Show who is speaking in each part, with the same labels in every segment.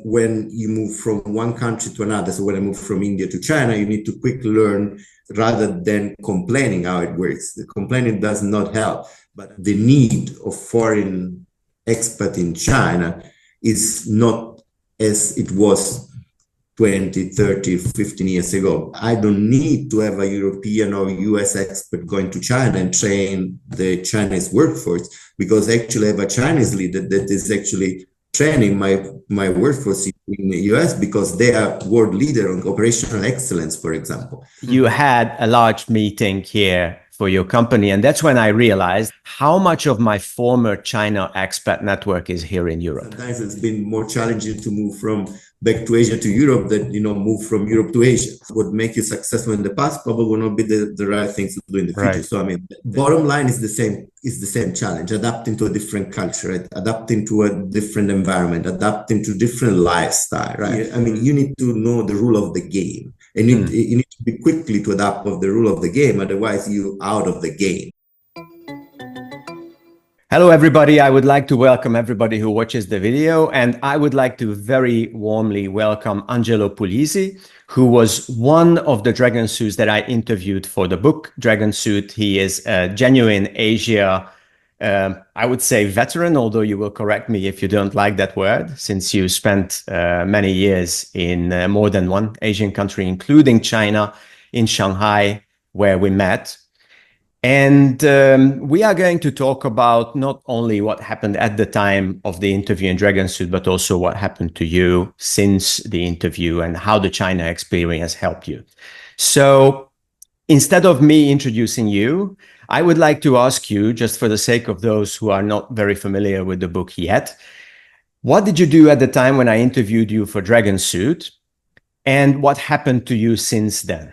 Speaker 1: when you move from one country to another, so when I moved from India to China, you need to quickly learn rather than complaining how it works. The complaining does not help, but the need of foreign expat in China is not as it was 20, 30, 15 years ago. I don't need to have a European or US expert going to China and train the Chinese workforce, because actually I have a Chinese leader that is actually training my workforce in the US, because they are world leader on operational excellence, for example.
Speaker 2: You had a large meeting here for your company, and that's when I realized how much of my former China expat network is here in Europe.
Speaker 1: Sometimes it's been more challenging to move from back to Asia to Europe than, move from Europe to Asia. What make you successful in the past probably will not be the right things to do in the future.
Speaker 2: Right.
Speaker 1: So, bottom line is the same challenge, adapting to a different culture, right? Adapting to a different environment, adapting to different lifestyle, right? You need to know the rule of the game, and you need to be quickly to adapt of the rule of the game, otherwise you're out of the game.
Speaker 2: Hello, everybody. I would like to welcome everybody who watches the video, and I would like to very warmly welcome Angelo Puglisi, who was one of the Dragon Suits that I interviewed for the book Dragon Suit. He is a genuine Asia, I would say veteran, although you will correct me if you don't like that word, since you spent many years in more than one Asian country, including China, in Shanghai, where we met. And we are going to talk about not only what happened at the time of the interview in Dragon Suit, but also what happened to you since the interview and how the China experience helped you. So instead of me introducing you, I would like to ask you, just for the sake of those who are not very familiar with the book yet, what did you do at the time when I interviewed you for Dragon Suit, and what happened to you since then?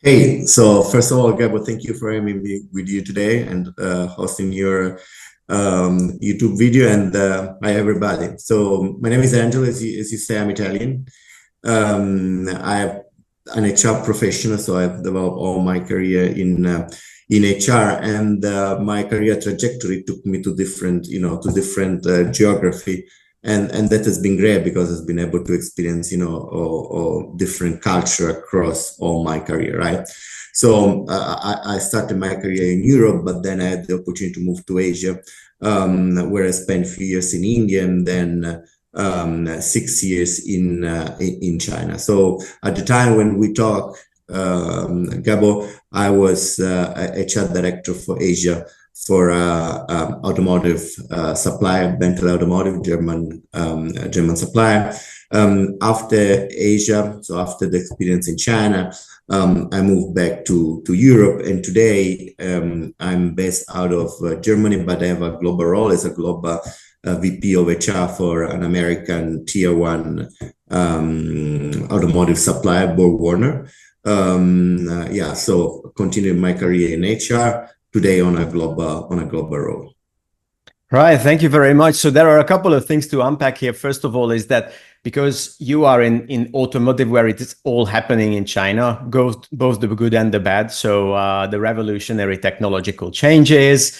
Speaker 1: Hey, so first of all, Gabor, thank you for having me with you today and hosting your YouTube video. And hi, everybody. So my name is Angelo, as you say, I'm Italian. I'm an HR professional, so I've developed all my career in HR, and my career trajectory took me to different, geography. And that has been great, because I've been able to experience, different culture across all my career, right? So I started my career in Europe, but then I had the opportunity to move to Asia, where I spent a few years in India, and then 6 years in China. So at the time when we talk, Gabor, I was HR director for Asia for automotive supplier, Benteler Automotive, German supplier. After Asia, so after the experience in China, I moved back to Europe, and today I'm based out of Germany, but I have a global role as a global VP of HR for an American tier 1 automotive supplier, BorgWarner. So continuing my career in HR, today on a global role.
Speaker 2: Right. Thank you very much. So there are a couple of things to unpack here. First of all, is that because you are in automotive, where it is all happening in China, both the good and the bad. So the revolutionary technological changes.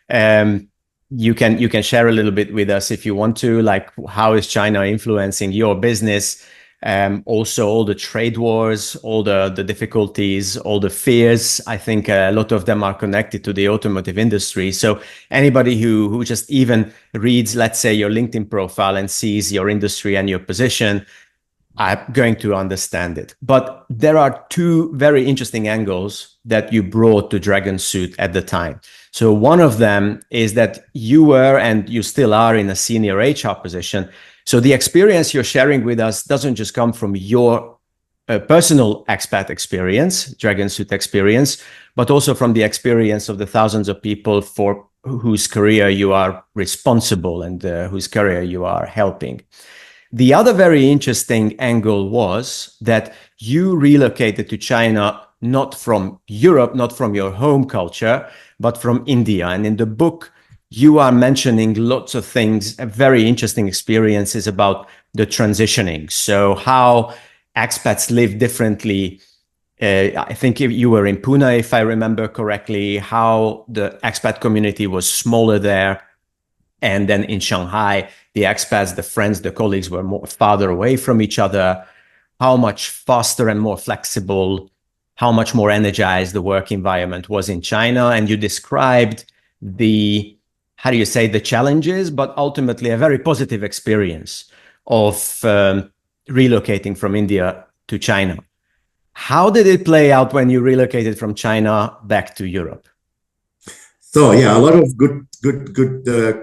Speaker 2: You can share a little bit with us if you want to, like how is China influencing your business? Also all the trade wars, all the difficulties, all the fears. I think a lot of them are connected to the automotive industry. So anybody who just even reads, let's say, your LinkedIn profile and sees your industry and your position, I'm going to understand it. But there are two very interesting angles that you brought to Dragon Suit at the time. So one of them is that you were, and you still are, in a senior HR position. So the experience you're sharing with us doesn't just come from your personal expat experience, Dragon Suit experience, but also from the experience of the thousands of people for whose career you are responsible and whose career you are helping. The other very interesting angle was that you relocated to China, not from Europe, not from your home culture, but from India. And in the book, you are mentioning lots of things, very interesting experiences about the transitioning. So how expats live differently. I think you were in Pune, if I remember correctly, how the expat community was smaller there. And then in Shanghai, the expats, the friends, the colleagues were more farther away from each other. How much faster and more flexible, how much more energized the work environment was in China. And you described the, how do you say, the challenges, but ultimately a very positive experience of relocating from India to China. How did it play out when you relocated from China back to Europe?
Speaker 1: So yeah, a lot of good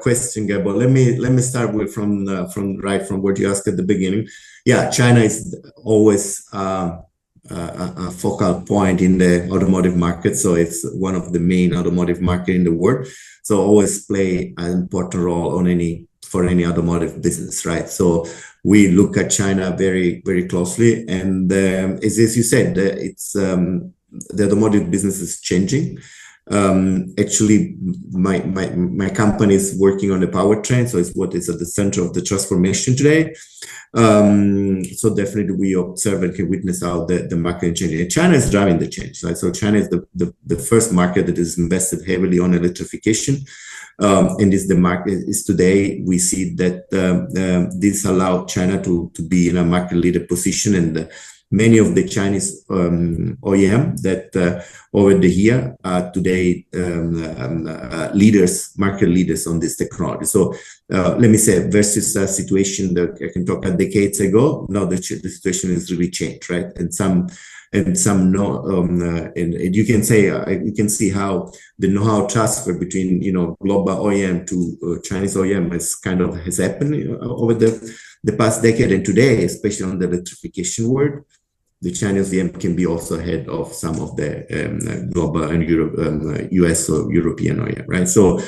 Speaker 1: question, Gabor. Let me start with from what you asked at the beginning. Yeah, China is always a focal point in the automotive market. So it's one of the main automotive market in the world. So always play an important role for any automotive business, right? So we look at China very closely, and as you said, the automotive business is changing. Actually, my company is working on the powertrain, so it's what is at the center of the transformation today. So definitely we observe and can witness how the market is changing. And China is driving the change, right? So China is the first market that is invested heavily on electrification. And is the market is today, we see that this allowed China to be in a market leader position, and many of the Chinese OEM that over the year are today market leaders on this technology. So let me say, versus a situation that I can talk decades ago, now the situation has really changed, right? And you can say you can see how the know-how transfer between global OEM to Chinese OEM has happened over the past decade, and today, especially on the electrification world, the Chinese OEM can be also ahead of some of the global and US or European OEM, right? So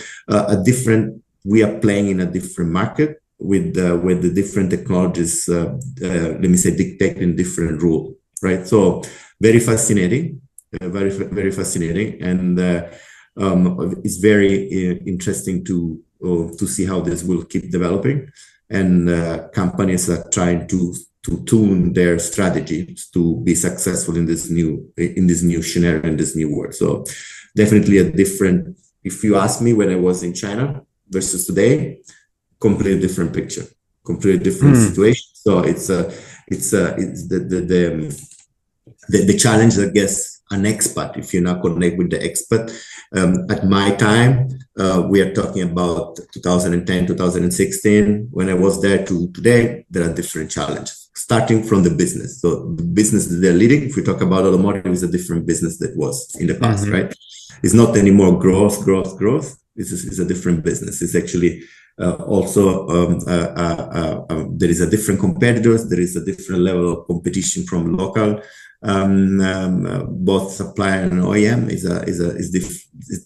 Speaker 1: we are playing in a different market with the different technologies, let me say, dictating different rule, right? So very fascinating, very fascinating, and it's very interesting to see how this will keep developing, and companies are trying to tune their strategies to be successful in this new scenario, in this new world. So definitely if you ask me when I was in China versus today, completely different picture, completely different situation. So it's the challenge, I guess, an expat, if you're not connect with the expat. At my time, we are talking about 2010, 2016. When I was there to today, there are different challenges, starting from the business. So the business that they're leading, if we talk about automotive, is a different business that was in the past, right? It's not anymore growth. It's a different business. It's actually also there is a different competitors. There is a different level of competition from local. Both supplier and OEM is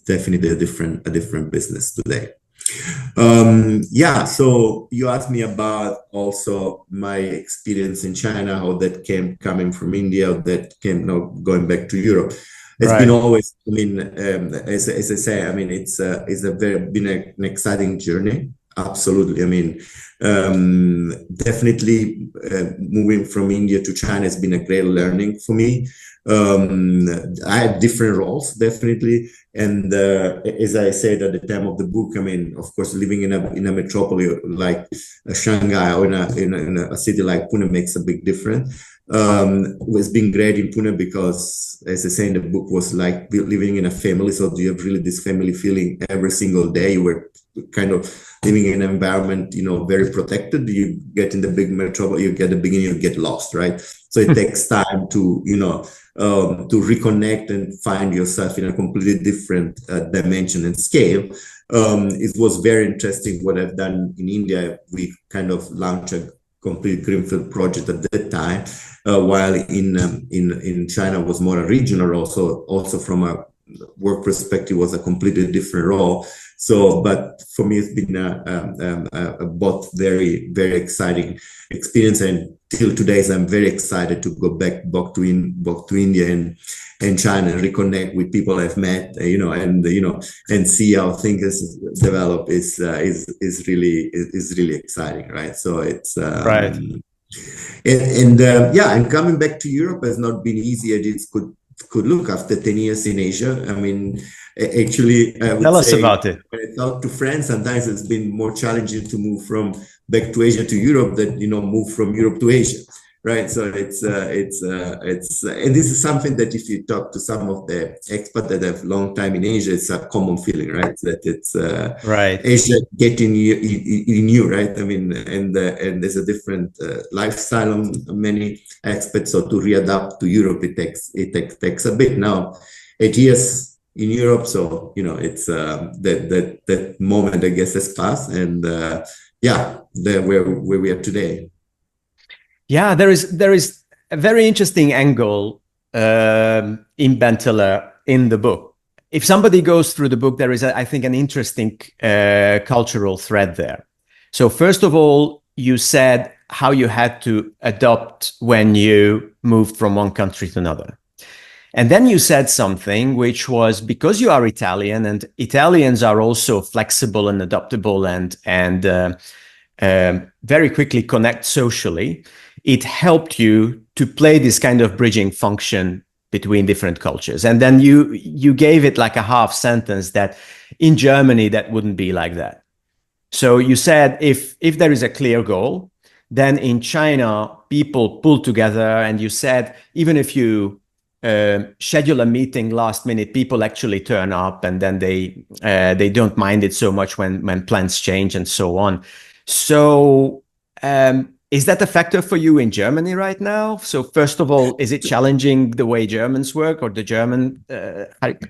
Speaker 1: definitely a different business today. Yeah, so you asked me about also my experience in China, how that coming from India, that came now going back to Europe. It's been always, I mean, as I say, I mean, it's been an exciting journey. Absolutely. I mean, definitely moving from India to China has been a great learning for me. I had different roles, definitely. And as I said at the time of the book, I mean, of course, living in a metropolis like Shanghai or in a city like Pune makes a big difference. Was being great in Pune because, as I say in the book, was like living in a family. So you have really this family feeling every single day. You were kind of living in an environment, very protected. You get in the big metropolis, you get the beginning, you get lost, right? So it takes time to, to reconnect and find yourself in a completely different dimension and scale. It was very interesting what I've done in India. We kind of launched a complete greenfield project at that time, while in China was more a regional role. So also from a work perspective was a completely different role. So, but for me, it's been a both very, very exciting experience. And till today, I'm very excited to go back to India and China and reconnect with people I've met, and see how things develop is really exciting, right? So it's
Speaker 2: right.
Speaker 1: And coming back to Europe has not been easy. It could could look after 10 years in Asia. I mean, actually, I would
Speaker 2: Tell us
Speaker 1: say
Speaker 2: about it.
Speaker 1: when I talk to friends, sometimes it's been more challenging to move from back to Asia to Europe than, move from Europe to Asia. Right, so and this is something that if you talk to some of the expats that have long time in Asia, it's a common feeling, right? That it's
Speaker 2: Right.
Speaker 1: Asia getting in you, right? I mean, and there's a different lifestyle on many aspects. So to readapt to Europe, it takes a bit now. 8 years in Europe, so it's that moment I guess has passed, and where we are today.
Speaker 2: Yeah, there is a very interesting angle in Benteler in the book. If somebody goes through the book, there is, I think, an interesting cultural thread there. So first of all, you said how you had to adopt when you moved from one country to another. And then you said something which was because you are Italian, and Italians are also flexible and adaptable and very quickly connect socially. It helped you to play this kind of bridging function between different cultures. And then you gave it like a half sentence that in Germany, that wouldn't be like that. So you said if there is a clear goal, then in China, people pull together. And you said, even if you schedule a meeting last minute, people actually turn up, and then they don't mind it so much when plans change and so on. So is that a factor for you in Germany right now? So first of all, is it challenging the way Germans work or the German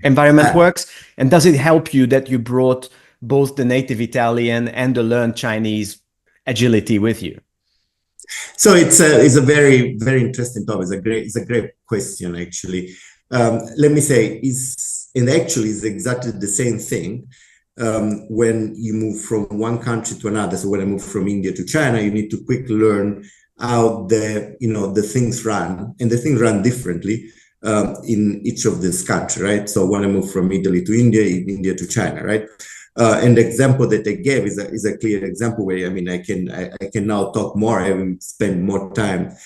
Speaker 2: environment works? And does it help you that you brought both the native Italian and the learned Chinese agility with you?
Speaker 1: So it's a very, very interesting topic. It's a great question, actually. Let me say, it's exactly the same thing. When you move from one country to another. So when I moved from India to China, you need to quickly learn how the things run, and the things run differently in each of these countries, right? So when I moved from Italy to India to China, right? And the example that I gave is a clear example where, I mean, I can now talk more. I will spend more time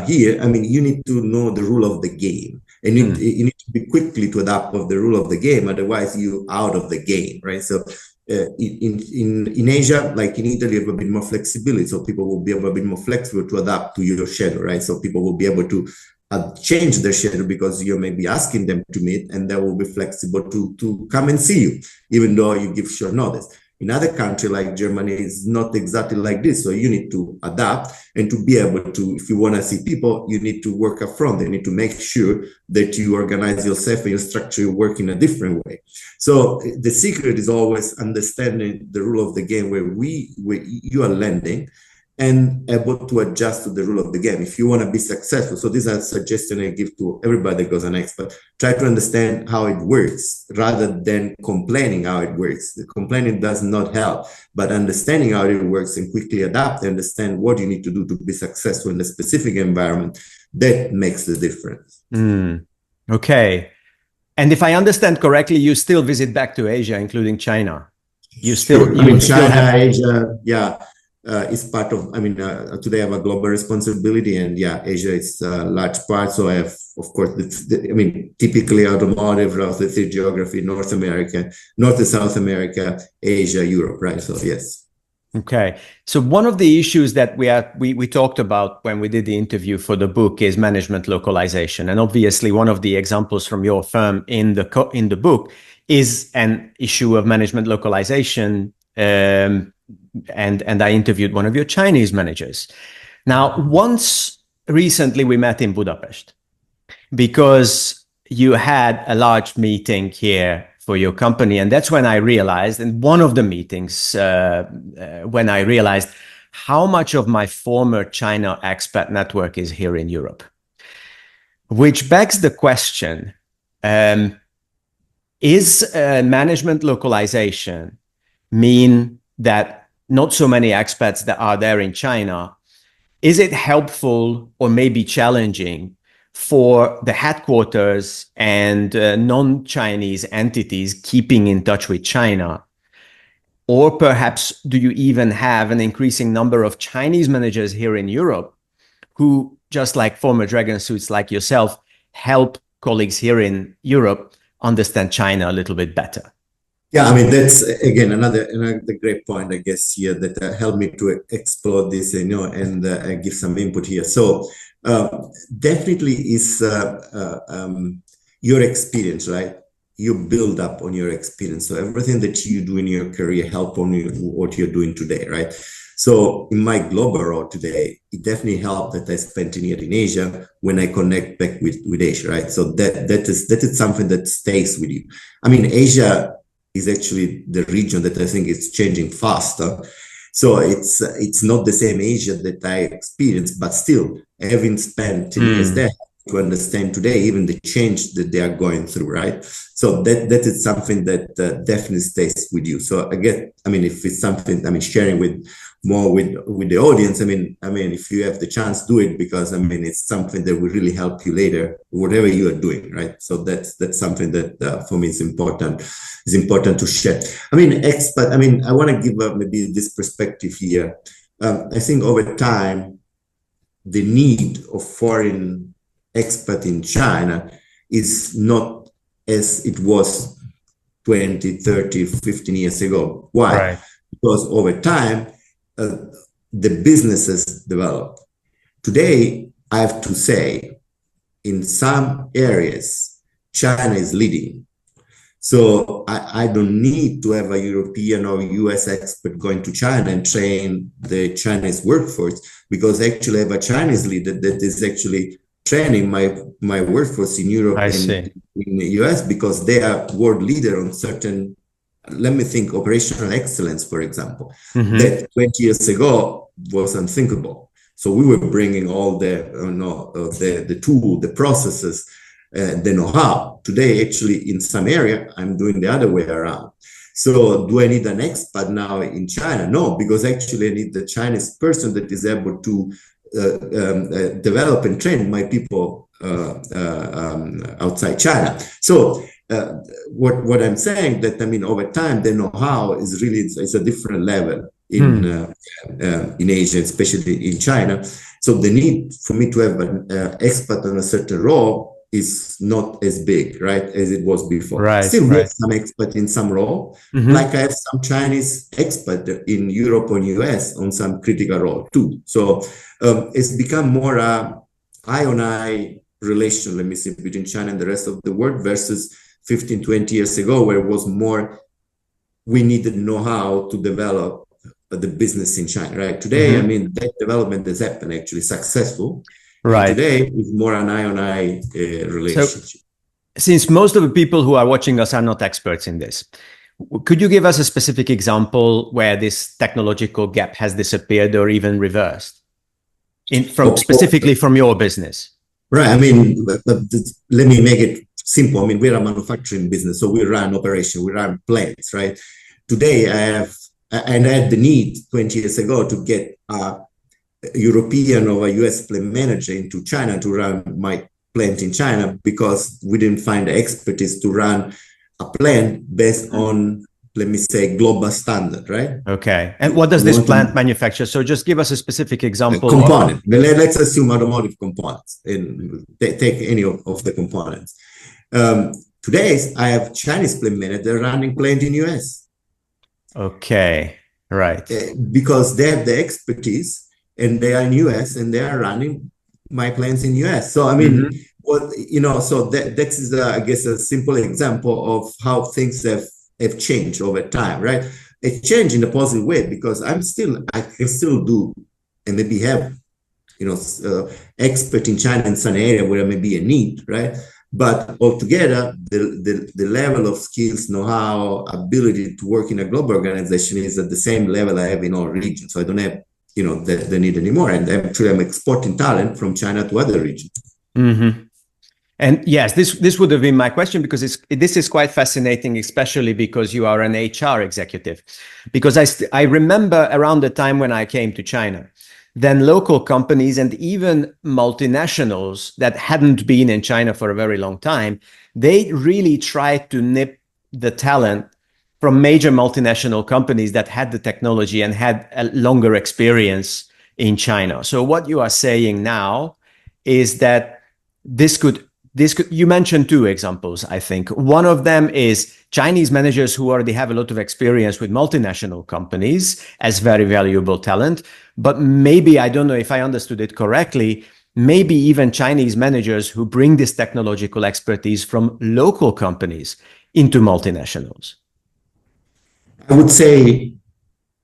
Speaker 1: here. I mean, you need to know the rule of the game. And you need to be quickly to adapt of the rule of the game, otherwise you out of the game, right? So in Asia, like in Italy, you have a bit more flexibility, so people will be able a bit more flexible to adapt to your schedule, right? So people will be able to change their schedule because you may be asking them to meet, and they will be flexible to come and see you, even though you give short notice. In other countries like Germany, it's not exactly like this. So you need to adapt, and to be able to, if you want to see people, you need to work up front. You need to make sure that you organize yourself and you structure your work in a different way. So the secret is always understanding the rule of the game where you are landing, and able to adjust to the rule of the game if you want to be successful. So these are suggestions I give to everybody that goes an expert. Try to understand how it works rather than complaining how it works. The complaining does not help, but understanding how it works and quickly adapt and understand what you need to do to be successful in a specific environment, that makes the difference.
Speaker 2: Okay. And if I understand correctly, you still visit back to Asia, including China.
Speaker 1: China, Asia, yeah. Is part of, today I have a global responsibility, and Asia is a large part. So I have, of course, typically automotive, relative geography, North and South America, Asia, Europe, right? So yes.
Speaker 2: Okay. So one of the issues that we talked about when we did the interview for the book is management localization. And obviously one of the examples from your firm in the book is an issue of management localization. And I interviewed one of your Chinese managers. Now, once recently we met in Budapest because you had a large meeting here for your company. And that's when I realized, in one of the meetings, when I realized how much of my former China expat network is here in Europe, which begs the question, is management localization mean that not so many expats that are there in China, is it helpful or maybe challenging for the headquarters and non-Chinese entities keeping in touch with China? Or perhaps do you even have an increasing number of Chinese managers here in Europe who, just like former dragon suits like yourself, help colleagues here in Europe understand China a little bit better?
Speaker 1: Yeah, I mean, that's again another great point, I guess, here that helped me to explore this, and give some input here. So definitely is your experience, right? You build up on your experience. So everything that you do in your career help on you, what you're doing today, right? So in my global role today, it definitely helped that I spent 10 years in Asia when I connect back with Asia, right? So that is something that stays with you. I mean, Asia is actually the region that I think is changing faster. So it's not the same Asia that I experienced, but still having spent 10 years there to understand today even the change that they are going through, right? So that is something that definitely stays with you. So again, I mean, if it's something, I mean, sharing with the audience, I mean, if you have the chance, do it, because I mean, it's something that will really help you later, whatever you are doing, right? So that's something that for me is important. It's important to share. I mean, expat. I mean, I want to give maybe this perspective here. I think over time, the need of foreign expat in China is not as it was 20, 30, 15 years ago. Why?
Speaker 2: Right.
Speaker 1: Because over time, the businesses develop. Today, I have to say, in some areas, China is leading. So I don't need to have a European or US expert going to China and train the Chinese workforce, because actually I have a Chinese leader that is actually training my workforce in Europe and in the US, because they are world leader on certain, let me think, operational excellence, for example, that 20 years ago was unthinkable. So we were bringing all the tool, the processes, the know-how. Today, actually, in some area, I'm doing the other way around. So do I need an expat now in China? No, because actually I need the Chinese person that is able to develop and train my people outside China. So what I'm saying that, I mean, over time, the know-how is really, it's a different level in Asia, especially in China. So the need for me to have an expat on a certain role is not as big, right, as it was before. Still, we have some expat in some role, like I have some Chinese expat in Europe or US on some critical role too. So it's become more eye-on-eye relation, let me say, between China and the rest of the world versus 15, 20 years ago, where it was more, we needed know-how to develop the business in China, right? Today, I mean, that development has happened actually successful. Right. And today is more an eye-on-eye relationship. So,
Speaker 2: since most of the people who are watching us are not experts in this, could you give us a specific example where this technological gap has disappeared or even reversed, specifically from your business?
Speaker 1: Right. I mean, let me make it simple. I mean, we're a manufacturing business, so we run operation, we run plants, right? Today, I had the need 20 years ago to get a European or a US plant manager into China to run my plant in China, because we didn't find the expertise to run a plant based on, let me say, global standard, right?
Speaker 2: Okay. And what does this plant manufacture? So just give us a specific example.
Speaker 1: Component. Let's assume automotive components, and take any of the components. Today, I have Chinese plant manager running plant in US.
Speaker 2: Okay, right.
Speaker 1: Because they have the expertise, and they are in US, and they are running my plants in US. So I mean, so that is, I guess, a simple example of how things have changed over time, right? It changed in a positive way, because I can still do and maybe have, expert in China in some area where there may be a need, right? But altogether, the level of skills, know-how, ability to work in a global organization is at the same level I have in all regions. So I don't have the need anymore. And actually, I'm exporting talent from China to other regions.
Speaker 2: And yes, this would have been my question, because this is quite fascinating, especially because you are an HR executive. Because I remember around the time when I came to China, then local companies and even multinationals that hadn't been in China for a very long time, they really tried to nip the talent from major multinational companies that had the technology and had a longer experience in China. So what you are saying now is that this could you mentioned two examples, I think. One of them is Chinese managers who already have a lot of experience with multinational companies as very valuable talent. But maybe, I don't know if I understood it correctly, maybe even Chinese managers who bring this technological expertise from local companies into multinationals.
Speaker 1: I would say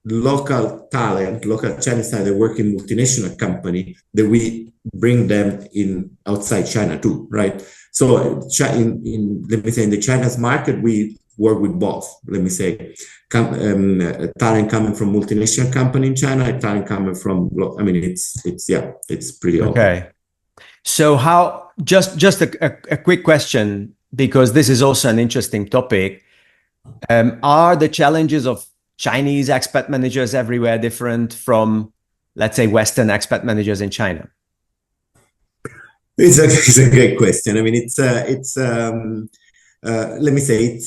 Speaker 1: local talent, local Chinese talent that work in multinational company, that we bring them in outside China too, right? So let me say in the China's market, we work with both. Let me say, talent coming from multinational company in China, talent coming from, I mean, it's pretty open.
Speaker 2: Okay. So how, just a quick question, because this is also an interesting topic. Are the challenges of Chinese expat managers everywhere different from, let's say, Western expat managers in China?
Speaker 1: It's a great question. I mean, let me say,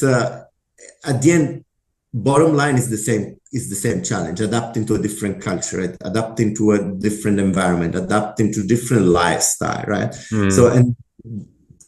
Speaker 1: at the end, bottom line is the same challenge, adapting to a different culture, right? Adapting to a different environment, adapting to different lifestyle, right? So, and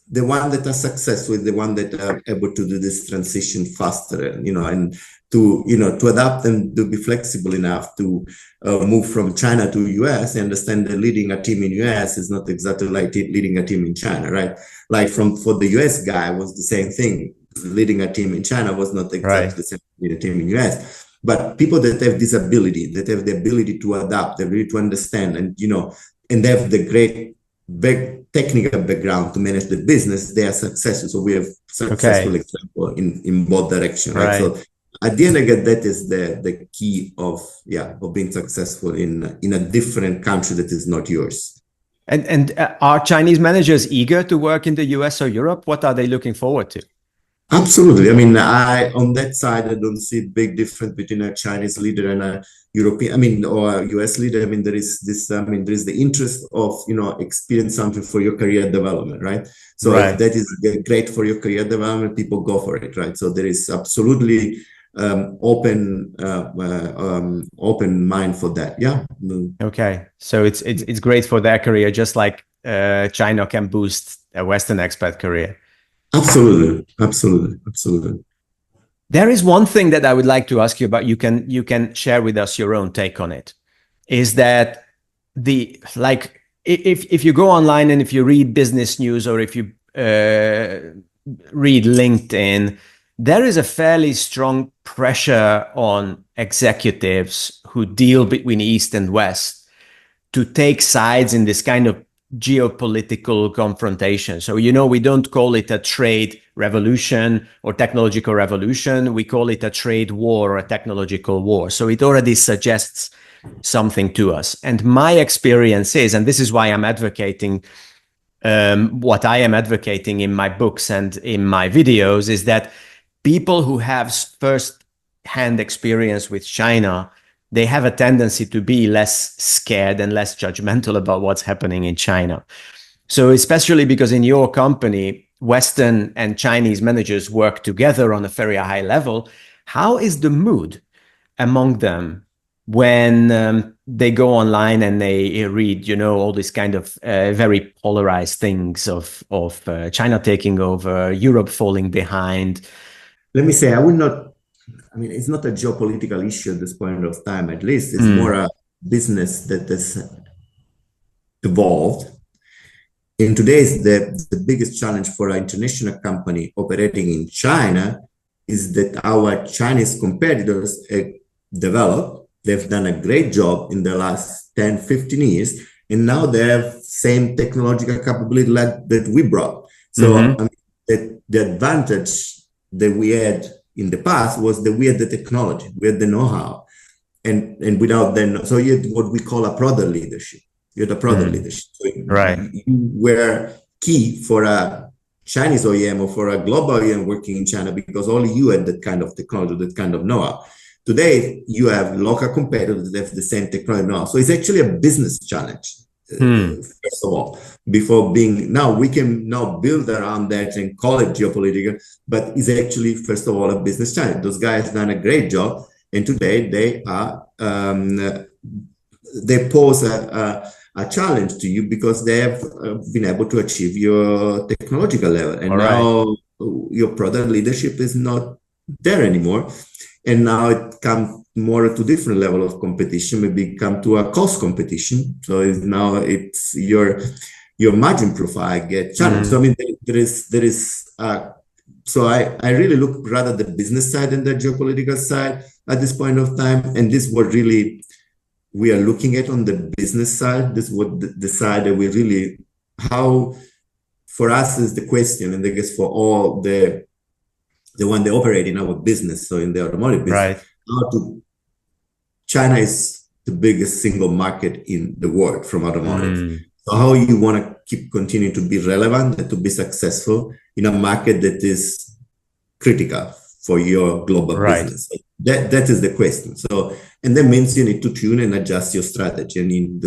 Speaker 1: the one that are successful is the one that are able to do this transition faster, and to adapt and to be flexible enough to move from China to US. I understand that leading a team in US is not exactly like leading a team in China, right? Like for the US guy was the same thing. Leading a team in China was not exactly the same leading a team in US. But people that have this ability, that have the ability to adapt, the ability to understand, and and they have the great technical background to manage the business, they are successful. So we have successful example in both directions, right? So at the end, again, that is the key of being successful in a different country that is not yours.
Speaker 2: And are Chinese managers eager to work in the US or Europe? What are they looking forward to?
Speaker 1: Absolutely. I mean, on that side, I don't see a big difference between a Chinese leader and a European, or a US leader. I mean, there is the interest of, experience something for your career development, right? So if that is great for your career development, people go for it, right? So there is absolutely open mind for that. Yeah.
Speaker 2: Okay. So it's great for their career, just like China can boost a Western expat career.
Speaker 1: Absolutely.
Speaker 2: There is one thing that I would like to ask you about. You can share with us your own take on it. Is that if you go online and if you read business news, or if you read LinkedIn, there is a fairly strong pressure on executives who deal between East and West to take sides in this kind of geopolitical confrontation. So, we don't call it a trade revolution or technological revolution. We call it a trade war or a technological war. So it already suggests something to us. And my experience is, and this is why I'm advocating what I am advocating in my books and in my videos, is that people who have first-hand experience with China, they have a tendency to be less scared and less judgmental about what's happening in China. So especially because in your company, Western and Chinese managers work together on a very high level, how is the mood among them when they go online and they read, all these kind of very polarized things of China taking over, Europe falling behind?
Speaker 1: Let me say, it's not a geopolitical issue at this point of time, at least. It's more a business that has evolved. In today's, the biggest challenge for an international company operating in China is that our Chinese competitors have developed. They've done a great job in the last 10, 15 years, and now they have same technological capability that we brought. So the advantage that we had in the past was that we had the technology, we had the know-how, and without them, so you had what we call a product leadership. You had a product leadership. So you were key for a Chinese OEM or for a global OEM working in China, because only you had that kind of technology, that kind of know-how. Today, you have local competitors that have the same technology know-how. So it's actually a business challenge. First of all, we can now build around that and call it geopolitical, but it's actually, first of all, a business challenge. Those guys done a great job, and today they pose a a challenge to you because they have been able to achieve your technological level. And
Speaker 2: All right.
Speaker 1: now your product leadership is not there anymore. And now it comes more to different level of competition, maybe come to a cost competition. So now it's your margin profile get challenged. So I mean, there is so I really look rather the business side than the geopolitical side at this point of time. And this is what really we are looking at on the business side. This is what the side that we really, how for us is the question, and I guess for all the one they operate in our business, so in the automotive business,
Speaker 2: right.
Speaker 1: China is the biggest single market in the world from automotive. So how you want to keep continuing to be relevant and to be successful in a market that is critical for your global business? That is the question. So, and that means you need to tune and adjust your strategy. I mean,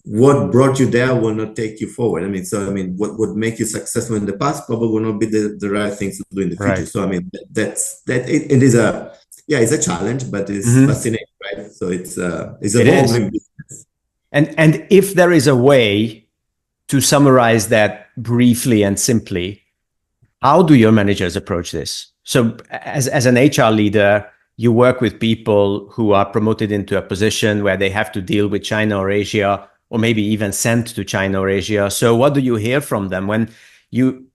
Speaker 1: what brought you there will not take you forward. I mean, so I mean, what would make you successful in the past probably will not be the right things to do in the future. So I mean, it is a challenge, but it's fascinating, right? So it's evolving business.
Speaker 2: And if there is a way to summarize that briefly and simply, how do your managers approach this? So as an HR leader, you work with people who are promoted into a position where they have to deal with China or Asia, or maybe even sent to China or Asia. So what do you hear from them when you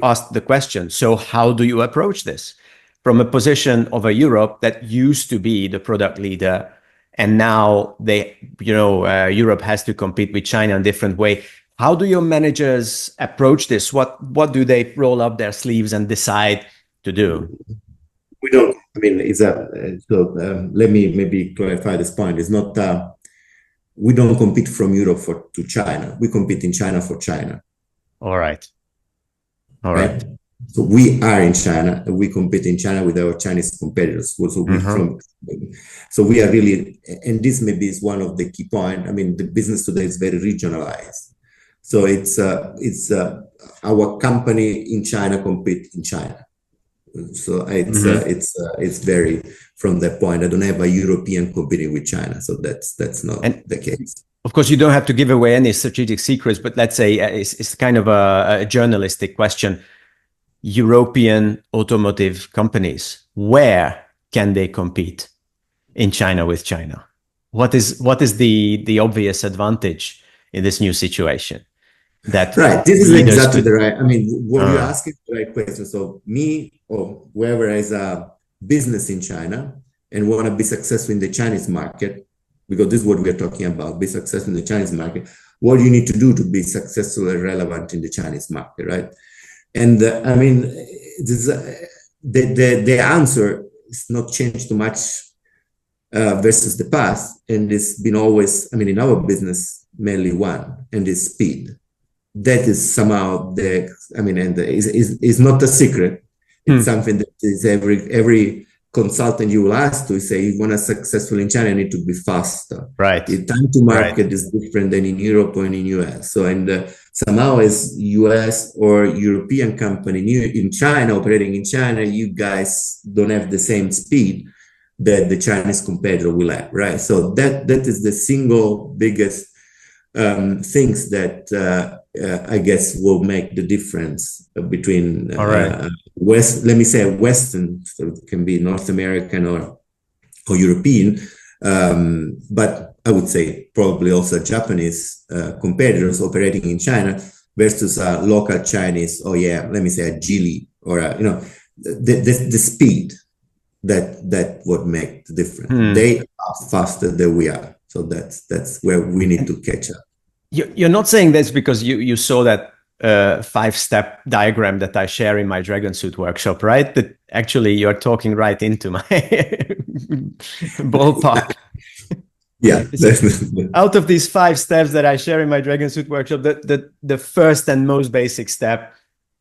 Speaker 2: asked the question? So how do you approach this from a position of a Europe that used to be the product leader, and now Europe has to compete with China in a different way? How do your managers approach this? What do they roll up their sleeves and decide to do?
Speaker 1: We don't. I mean, let me maybe clarify this point. It's not. We don't compete from Europe to China. We compete in China for China.
Speaker 2: All right. Right.
Speaker 1: So we are in China, and we compete in China with our Chinese competitors. So we are really, and this maybe is one of the key points. I mean, the business today is very regionalized. So it's our company in China compete in China. So it's very from that point. I don't have a European competing with China, so that's not the case.
Speaker 2: Of course, you don't have to give away any strategic secrets, but let's say it's kind of a journalistic question. European automotive companies, where can they compete in China with China? What is the obvious advantage in this new situation?
Speaker 1: Right. This is exactly the right. I mean, what you're asking is the right question. So me or whoever has a business in China and want to be successful in the Chinese market, because this is what we are talking about, be successful in the Chinese market, what do you need to do to be successful and relevant in the Chinese market, right? And I mean, the answer is not changed too much versus the past. And it's been always, I mean, in our business, mainly one, and it's speed. That is somehow is not a secret. It's something that is every consultant you will ask to say, you want to successful in China, you need to be faster.
Speaker 2: Right.
Speaker 1: The time to market is different than in Europe or in US. So, and somehow as US or European company in China, operating in China, you guys don't have the same speed that the Chinese competitor will have, right? So that is the single biggest things that I guess will make the difference between let me say Western, so it can be North American or European, but I would say probably also Japanese competitors operating in China versus local Chinese, let me say a Geely or the speed that would make the difference. They are faster than we are, so that's where we need to catch up.
Speaker 2: You're not saying this because you saw that 5-step diagram that I share in my Dragon Suit workshop, right? That actually you're talking right into my ballpark.
Speaker 1: Yeah.
Speaker 2: Out of these 5 steps that I share in my Dragon Suit workshop, the first and most basic step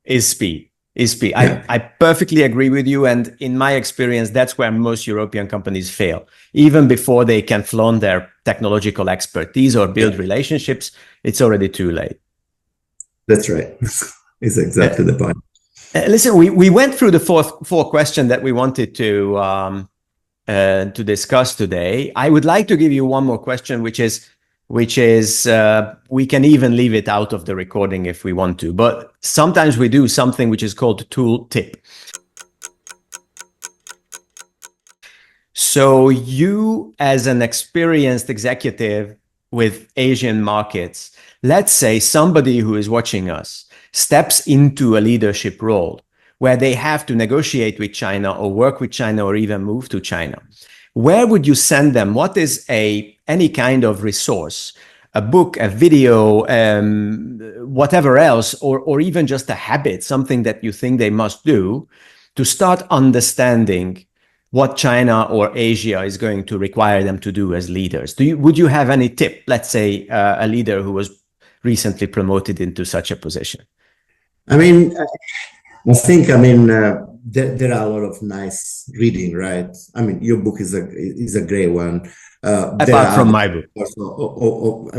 Speaker 2: is speed. Yeah. I perfectly agree with you. And in my experience, that's where most European companies fail. Even before they can flaunt their technological expertise or build relationships, it's already too late.
Speaker 1: That's right. It's exactly the point.
Speaker 2: Listen, we went through the four question that we wanted to discuss today. I would like to give you one more question, which is, which is we can even leave it out of the recording if we want to, but sometimes we do something which is called tool tip. So you, as an experienced executive with Asian markets, let's say somebody who is watching us steps into a leadership role where they have to negotiate with China or work with China or even move to China. Where would you send them? What is any kind of resource, a book, a video, whatever else, or even just a habit, something that you think they must do to start understanding what China or Asia is going to require them to do as leaders? Would you have any tip? Let's say a leader who was recently promoted into such a position.
Speaker 1: I mean, I think, there are a lot of nice reading, right? I mean, your book is a great one.
Speaker 2: Apart from my book.
Speaker 1: Also,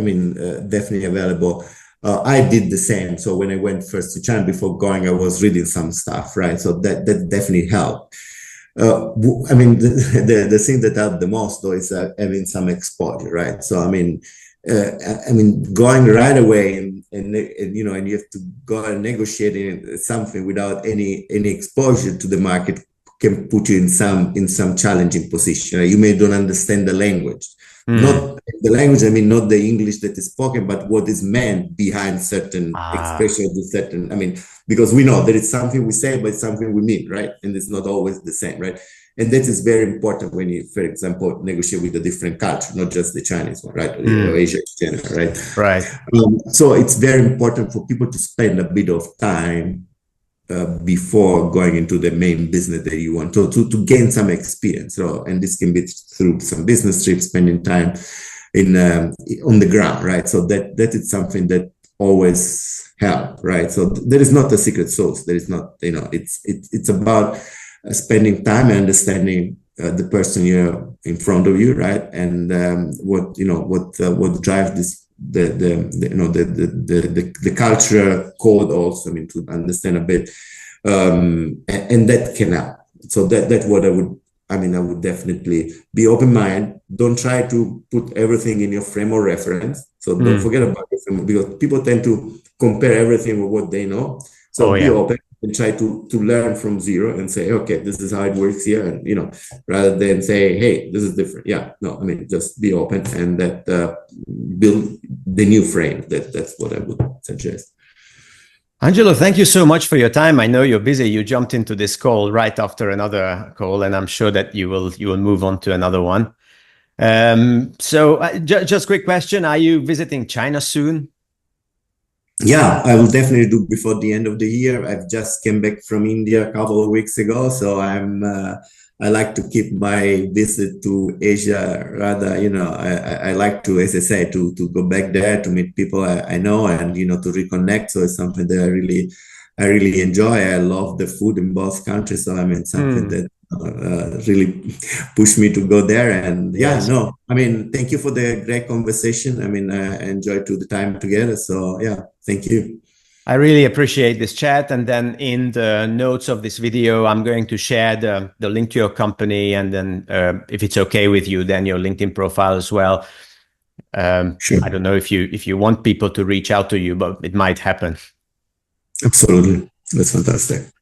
Speaker 1: definitely available. I did the same. So when I went first to China, before going, I was reading some stuff, right? So that definitely helped. The thing that helped the most though is having some exposure, right? So going right away and you have to go and negotiate something without any exposure to the market can put you in some challenging position. You may don't understand the language, not the language. Not the English that is spoken, but what is meant behind certain expressions. Because we know that it's something we say, but it's something we mean, right? And it's not always the same, right? And that is very important when you, for example, negotiate with a different culture, not just the Chinese one, right? Or Asia in general, right?
Speaker 2: Right.
Speaker 1: So it's very important for people to spend a bit of time before going into the main business that you want to gain some experience. So, and this can be through some business trips, spending time on the ground, right? So that is something that always help, right? So there is not a secret sauce. There is not, it's about spending time and understanding the person you're in front of you, right? And what drives this the cultural code also. To understand a bit, and that can help. So that's what I would definitely be open-minded. Don't try to put everything in your frame of reference. So don't forget about it, because people tend to compare everything with what they know. So be open and try to learn from zero and say, okay, this is how it works here. And, rather than say, hey, this is different. Just be open and that build the new frame. That's what I would suggest.
Speaker 2: Angelo, thank you so much for your time. I know you're busy. You jumped into this call right after another call, and I'm sure that you will move on to another one. Just quick question. Are you visiting China soon?
Speaker 1: Yeah, I will definitely do before the end of the year. I've just came back from India a couple of weeks ago, so I like to keep my visit to Asia rather, I like to, as I say, to go back there to meet people I know and, to reconnect. So it's something that I really enjoy. I love the food in both countries. So something that really pushed me to go there. And thank you for the great conversation. I enjoyed the time together. So thank you.
Speaker 2: I really appreciate this chat. And then in the notes of this video, I'm going to share the link to your company. And then if it's okay with you, then your LinkedIn profile as well. Sure. I don't know if you want people to reach out to you, but it might happen.
Speaker 1: Absolutely. That's fantastic.